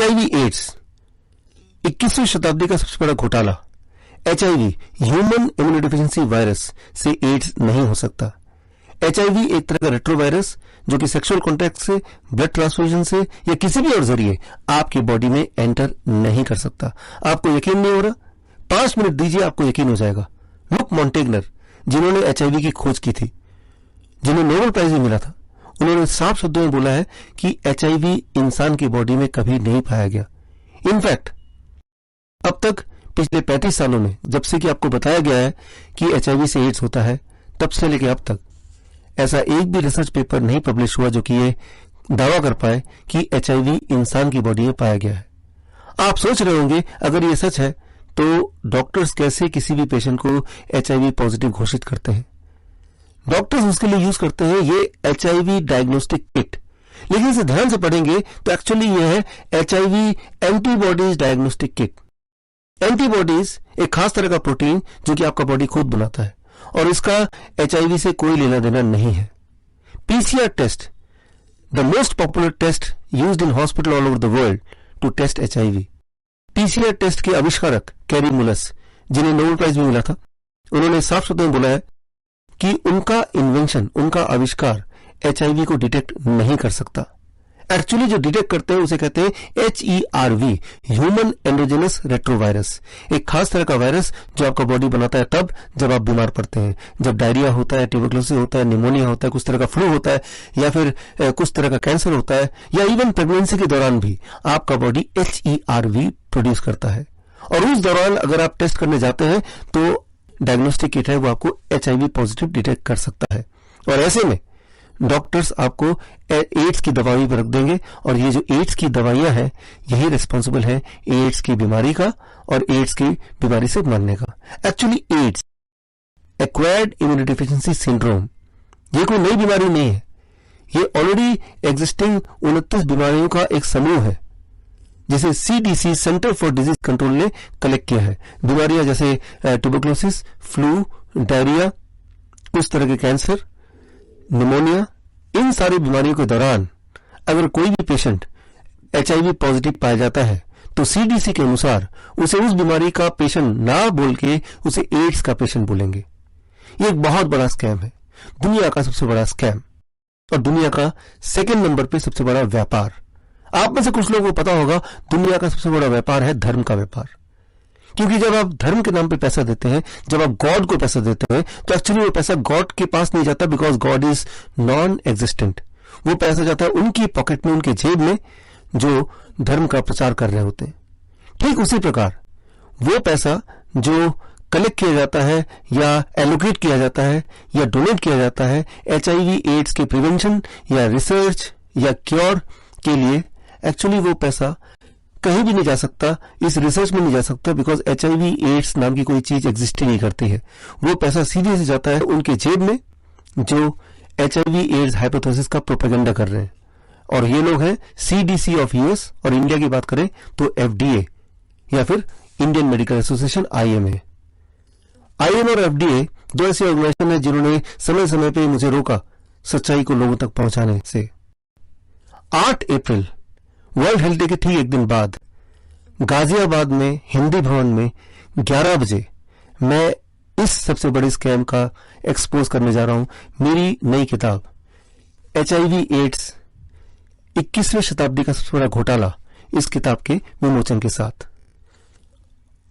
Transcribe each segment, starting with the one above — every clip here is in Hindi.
HIV एड्स 21वीं शताब्दी का सबसे बड़ा घोटाला। HIV ह्यूमन इम्यूनोडेफिशिएंसी वायरस से एड्स नहीं हो सकता। HIV एक तरह का रेट्रोवायरस जो कि सेक्सुअल कॉन्टैक्ट से, ब्लड ट्रांसफ्यूजन से या किसी भी और जरिए आपकी बॉडी में एंटर नहीं कर सकता। आपको यकीन नहीं हो रहा? 5 मिनट दीजिए, आपको यकीन हो जाएगा। लुक मॉन्टेगनर, जिन्होंने HIV की खोज की थी, जिन्हें नोबेल प्राइज भी मिला था, उन्होंने साफ शब्दों में बोला है कि HIV इंसान की बॉडी में कभी नहीं पाया गया। इनफैक्ट अब तक पिछले 35 सालों में, जब से कि आपको बताया गया है कि HIV से एड्स होता है, तब से लेकर अब तक ऐसा एक भी रिसर्च पेपर नहीं पब्लिश हुआ जो कि ये दावा कर पाए कि HIV इंसान की बॉडी में पाया गया है। आप सोच रहे होंगे अगर ये सच है तो डॉक्टर्स कैसे किसी भी पेशेंट को HIV पॉजिटिव घोषित करते हैं। डॉक्टर्स उसके लिए यूज करते हैं ये HIV डायग्नोस्टिक किट, लेकिन इसे ध्यान से पढ़ेंगे तो एक्चुअली ये है HIV antibodies diagnostic kit. Antibodies एक खास तरह का प्रोटीन जो कि आपका बॉडी खुद बनाता है और इसका HIV से कोई लेना देना नहीं है। PCR test, the most popular test used in hospital all over the world to test HIV। PCR test के आविष्कारक कैरी मुलस, जिन्हें नोबेल प्राइज भी मिला था, उन्होंने साफ शब्दों में बोला है कि उनका इन्वेंशन, उनका आविष्कार HIV को डिटेक्ट नहीं कर सकता। एक्चुअली जो डिटेक्ट करते हैं उसे कहते हैं HERV, ह्यूमन एंडोजेनस रेट्रोवायरस। एक खास तरह का वायरस जो आपका बॉडी बनाता है तब जब आप बीमार पड़ते हैं, जब डायरिया होता है, ट्यूबरकुलोसिस होता है, निमोनिया होता है, कुछ तरह का फ्लू होता है या फिर कुछ तरह का कैंसर होता है या इवन प्रेगनेंसी के दौरान भी आपका बॉडी HERV प्रोड्यूस करता है। और उस दौरान अगर आप टेस्ट करने जाते हैं तो डायग्नोस्टिक किट है वो आपको HIV पॉजिटिव डिटेक्ट कर सकता है। और ऐसे में डॉक्टर्स आपको एड्स की दवाई पर रख देंगे और ये जो एड्स की दवाइयां हैं यही रिस्पॉन्सिबल है एड्स की बीमारी का और एड्स की बीमारी से मरने का। Actually ads, acquired immunodeficiency syndrome, ये कोई नई बीमारी नहीं है। ये ऑलरेडी एग्जिस्टिंग 29 बीमारियों का एक समूह है जिसे CDC, centre for disease control, ने कलेक्ट किया है। बीमारियां जैसे ट्यूबरकुलोसिस, फ्लू, डायरिया, कुछ तरह के कैंसर, निमोनिया। इन सारी बीमारियों के दौरान अगर कोई भी पेशेंट HIV पॉजिटिव पाया जाता है तो CDC के अनुसार उसे उस बीमारी का पेशेंट ना बोल के उसे एड्स का पेशेंट बोलेंगे। ये एक बहुत बड़ा स्कैम है, दुनिया का सबसे बड़ा स्कैम और दुनिया का सेकंड नंबर पे सबसे बड़ा व्यापार। आप में से कुछ लोगों को पता होगा दुनिया का सबसे बड़ा व्यापार है धर्म का व्यापार। क्योंकि जब आप धर्म के नाम पे पैसा देते हैं, जब आप गॉड को पैसा देते हैं तो एक्चुअली वो पैसा गॉड के पास नहीं जाता, because God is non existent. वो पैसा जाता है उनकी पॉकेट में, उनके जेब में, जो धर्म का प्रचार कर रहे होते हैं। ठीक उसी प्रकार वो पैसा जो कलेक्ट किया जाता है या एलोकेट किया जाता है या डोनेट किया जाता है HIV एड्स के प्रिवेंशन या रिसर्च या क्योर के लिए, एक्चुअली वो पैसा कहीं भी नहीं जा सकता, इस रिसर्च में नहीं जा सकता, बिकॉज HIV एड्स नाम की कोई चीज एग्जिस्ट ही नहीं करती है। वो पैसा सीधे से जाता है उनके जेब में जो HIV एड्स हाइपोथेसिस का प्रोपेगेंडा कर रहे हैं। और ये लोग हैं CDC ऑफ US, और इंडिया की बात करें तो FDA या फिर Indian medical association IMA। IMA और FDA दो ऐसे ऑर्गेनाइजेशन है जिन्होंने समय समय पे मुझे रोका सच्चाई को लोगों तक पहुंचाने से। 8 अप्रैल वर्ल्ड हेल्थ डे के ठीक एक दिन बाद गाजियाबाद में हिंदी भवन में 11 बजे मैं इस सबसे बड़े स्कैम का एक्सपोज करने जा रहा हूं, मेरी नई किताब HIV एड्स 21वीं शताब्दी का सबसे बड़ा घोटाला, इस किताब के विमोचन के साथ।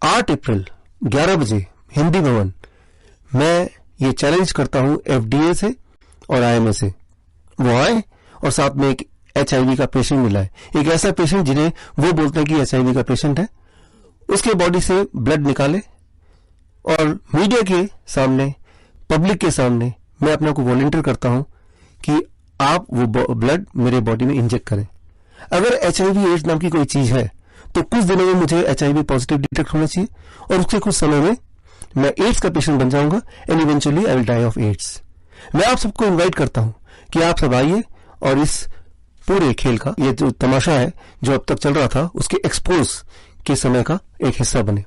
8 अप्रैल 11 बजे हिंदी भवन, मैं ये चैलेंज करता हूं FDA से और IMA से, वो आए और साथ में एक HIV का पेशेंट मिला है, एक ऐसा पेशेंट जिन्हें वो बोलते हैं कि HIV का पेशेंट है, उसके बॉडी से ब्लड निकाले और मीडिया के सामने, पब्लिक के सामने मैं अपने को वॉलंटियर करता हूं कि आप वो ब्लड मेरे बॉडी में इंजेक्ट करें। अगर HIV एड्स नाम की कोई चीज है तो कुछ दिनों में मुझे HIV पॉजिटिव डिटेक्ट होना चाहिए और उसके कुछ समय में मैं एड्स का पेशेंट बन जाऊंगा and eventually I will die of AIDS. मैं आप सबको इन्वाइट करता हूं कि आप सब आइए और इस पूरे खेल का, ये जो तमाशा है जो अब तक चल रहा था, उसके एक्सपोज के समय का एक हिस्सा बने।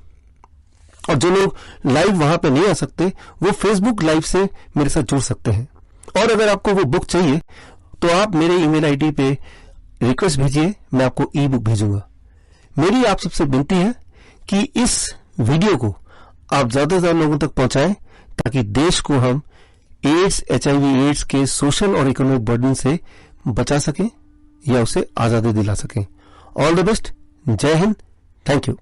और जो लोग लाइव वहां पे नहीं आ सकते वो फेसबुक लाइव से मेरे साथ जुड़ सकते हैं। और अगर आपको वो बुक चाहिए तो आप मेरे ईमेल आईडी पे रिक्वेस्ट भेजिए, मैं आपको ई बुक भेजूंगा। मेरी आप सबसे विनती है कि इस वीडियो को आप ज्यादा से ज्यादा लोगों तक पहुंचाएं ताकि देश को हम एड्स, HIV एड्स के सोशल और इकोनॉमिक बर्डन से बचा सकें या उसे आजादी दिला सकें। All the best. जय हिंद। Thank you.